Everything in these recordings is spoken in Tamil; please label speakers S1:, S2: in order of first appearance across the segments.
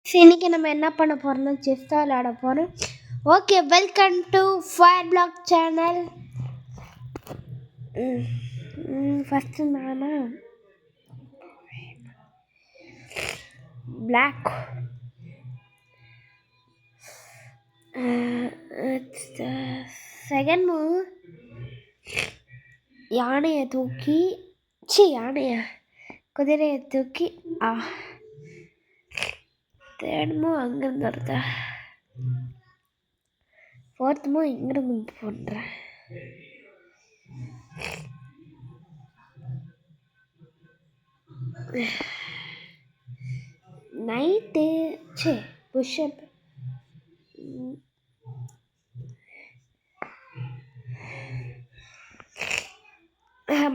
S1: இன்னைக்கு நம்ம என்ன பண்ண போறோம்னா செஸ் தான் விளையாட போறோம். Okay, welcome to Fire Black channel. First நானா பிளாக் செகண்ட் மூவ் யானையை தூக்கி குதிரையை தூக்கி தேர்ட் மூவ் அங்கிருந்து வருதா, ஃபோர்த் மூவ் இங்கிருந்து போடுறேன். நைட்டு புஷ்அப்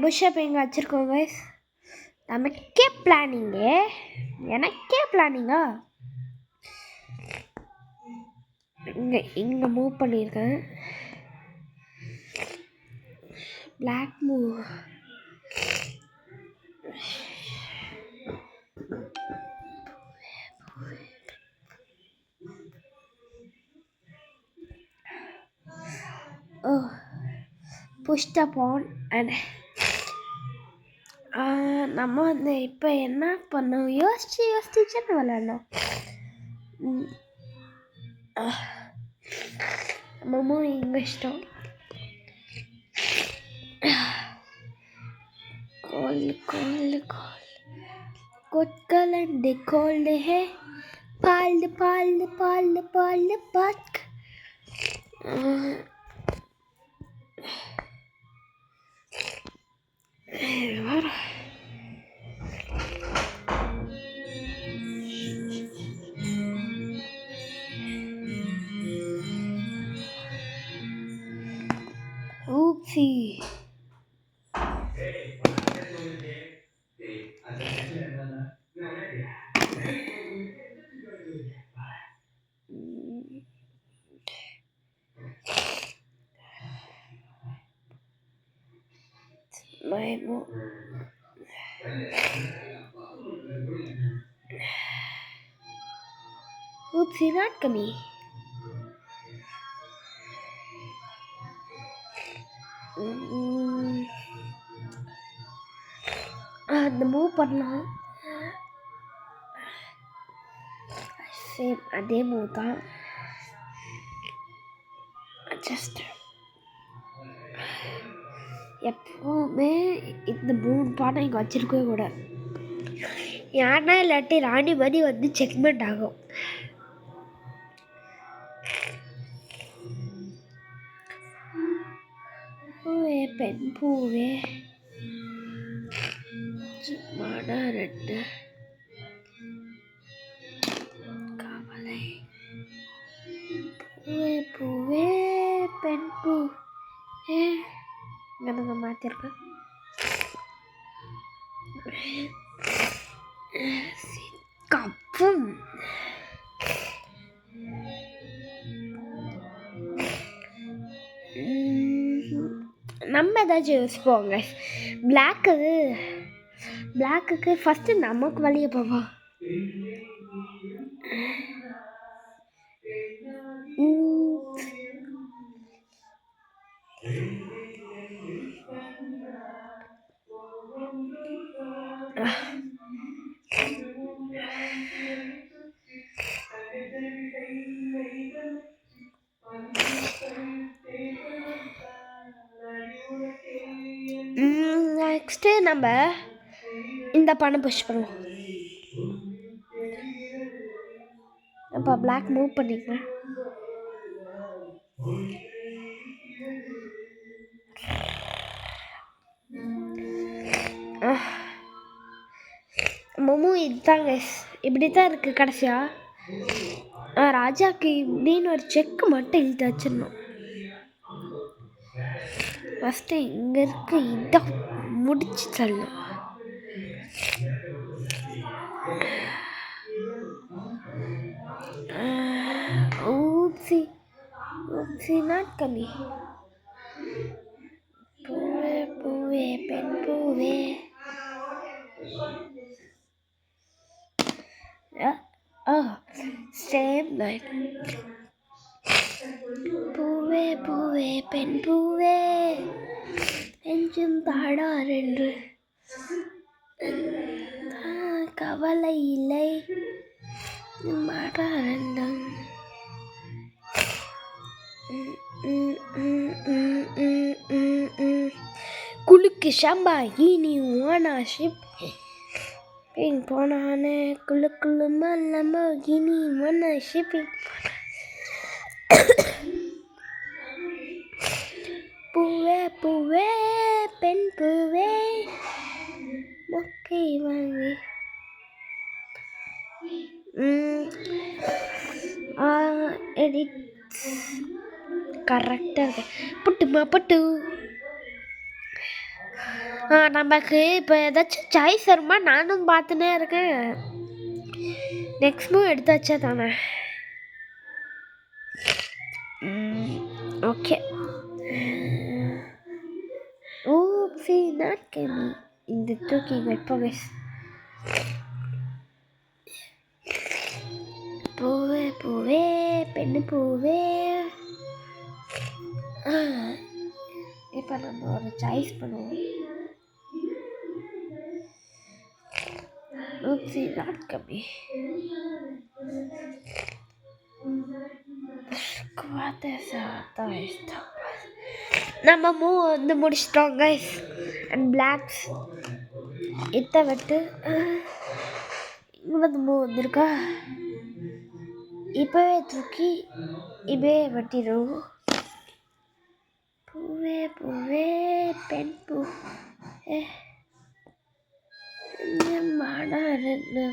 S1: புஷ்அப் எங்கே வச்சுருக்கோங்க. எனக்கே பிளானிங்கா இங்கே மூவ் பண்ணியிருக்கேன். Black move pushed upon and நம்ம வந்து இப்போ என்ன பண்ணோம், யோசிச்சு விளையாடணும். நம்ம இங்கே இஷ்டம் கொட்கலண்டு கோல்டு ஹே பால்டு பாக் ஊப்சி. Oopsie, not me. அந்த மூவ் பண்ணலாம். சேம் அதே மூவ் தான். ஜஸ்ட் எப்பவுமே இந்த 3 பாடம் இங்கே வச்சிருக்கவே கூட, யாருன்னா இல்லாட்டி ராணி மாதிரி வந்து செக்மெண்ட் ஆகும். பெண் பூவே சும்மாடா 2 கவலை. பூவே பெண் பூ நம்ம மாத்திருக்கேன். கப்பும் நம்ம ஏதாச்சும் யோசிப்போங்க. பிளாக்குக்கு ஃபஸ்ட்டு நமக்கு வழியை போவோம். நெக்ஸ்ட்டு நம்ம இந்த பணம் புஷ் பண்ணுவோம். அப்போ பிளாக் மூவ் பண்ணிக்கலாம். மொமோ இதுதாங்க, இப்படி தான் இருக்குது. கடைசியா ராஜாக்கு இப்படின்னு ஒரு செக்கு மட்டும் இழுத்து வச்சிடணும். ஃபஸ்ட்டு இங்கே இருக்கு, இதை முடிச்சு தரணும். ஊப்சி நாட் கம்மி. பூவே பெண் பூவே சேம் லைன். பூவே பூவே பெண் பூவே நெஞ்சும் பாடாரென்று கவலை இல்லை மாறாரென்றும் குலுக்கு ஷம்பா இனி ஓனாஷிப் பின் போனானே குலுக்குள்ளு மல்லமோ இனி ஓனாஷிப்பிங் பூவே பூவே பெண் பூவே மொக்கை வாங்கி எடிட் கரெக்டாக இருக்கு. புட்டுமா புட்டு. நமக்கு இப்போ ஏதாச்சும் சாய்ஸ் வருமா? நானும் பார்த்துனே இருக்கேன். நெக்ஸ்ட் மூவ் எடுத்து வச்சா தானே. ஓகே. ஓப்ஸி நாட் கேமி இந்த தூக்கி வைப்போம் கைஸ். பூவே பூவே பெண்ணு பூவே. இப்போ நம்ம ஒரு சாய்ஸ் பண்ணுவோம். ஓப்ஸி நாட் கேமி. நம்ம மூவ் வந்து முடிச்சிட்டோம் கைஸ். அண்ட் பிளாக்ஸ் இதை விட்டு இவ்வளவு மூவ் வந்திருக்கா. இப்போவே தூக்கி இப்பே வெட்டிடும். பூவே பூவே பெண் பூ மாடாரென்று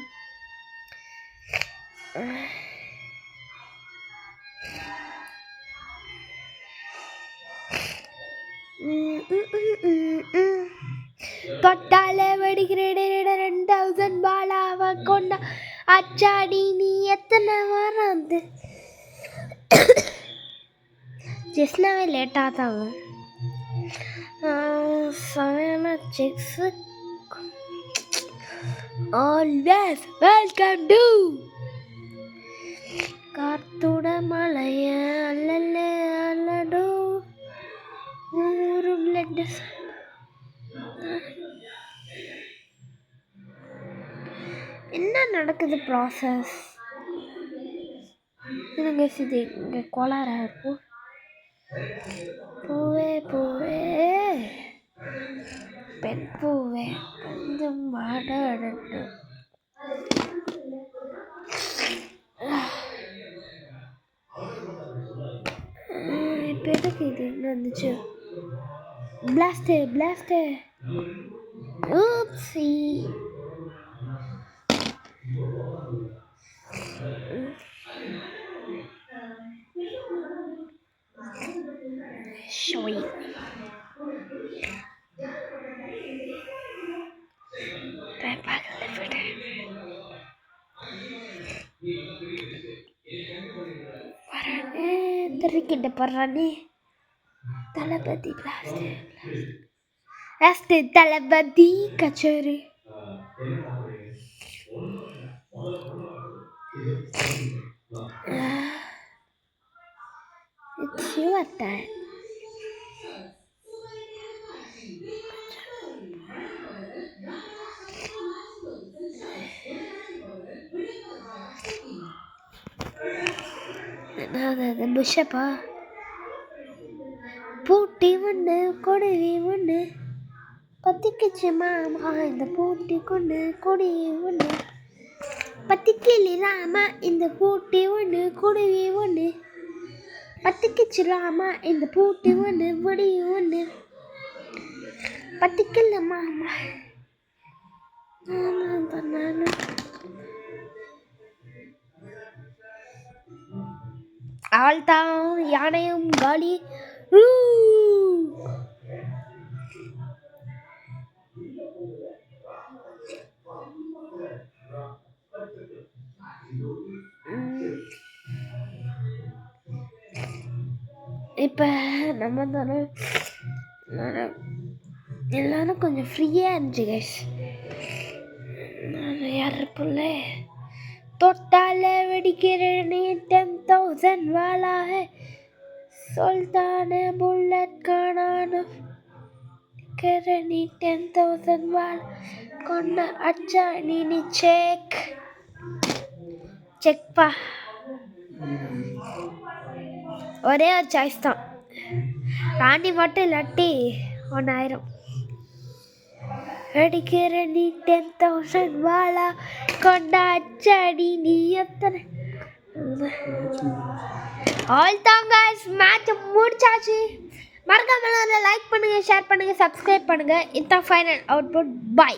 S1: தொட்டாலே வெடிக்கிறேன் 2000 பாலாவ கொண்டா அச்சாடி நீ எத்தனை வாரம் ஜெஸ்னாவே லேட்டாக தான் செமையான செக்ஸு. ஆல்வேஸ் வெல்கம் டு காத்தோட மலைய அல்லல்ல அல்லடோ ஒரு பிளட். என்ன நடக்குது ப்ராசஸ்? இதுங்க இது இங்கே கோளாறாக இருக்கும். பூவே பூவே பெண் பூவே கொஞ்சம் மாடாடட்டு. இப்போ எதுக்கு இது என்ன வந்துச்சு? பிளாஸ்டே பிளாஸ்டே. ஊப்ஸி. ஷோய் தெரிக்கிட்ட போடுறானே தளபதி பிளாஸ்ட் தளபதி கச்சேரி. It's your time. என்னது புஷப்பா? பூட்டி ஒன்று கொடி ஒன்று பத்திக்குச்சு மாமா இந்த பூட்டி கொண்டு கொடி ஒன்று பத்திக்கிளி ராமா இந்த பூட்டி ஒன்று கொடி ஒன்று பத்திக்குச்சு ராமா இந்த பூட்டி ஒன்று கொடி ஒன்று பத்திக்கில்ல மாமா. ஆள்தான் யானையும் காலி. இப்போ நம்ம தானே எல்லாரும் கொஞ்சம் ஃப்ரீயாக இருந்துச்சு கைஸ். நான் யார் பிள்ளை தொட்டாலே வெடிக்கிற நீ 10,000 வாலா ஹே சுல்தானே புல்லட் காணானும் நீ 10,000 வாலா கொண்ட அச்சா நீ செக்பா ஒரே ஒரு சாய்ஸ் தான் ராணி மட்டும் இல்லாட்டி 1000 அடிக்கிற நீ 10,000 வாலா கொண்டா அச்சாடி நீ எத்தனை ஆல் தான் गाइस மேட்ச் முடிச்சாச்சு மறக்காம லைக் பண்ணுங்க ஷேர் பண்ணுங்க சப்ஸ்கிரைப் பண்ணுங்க இதான் ஃபைனல் அவுட்புட் பை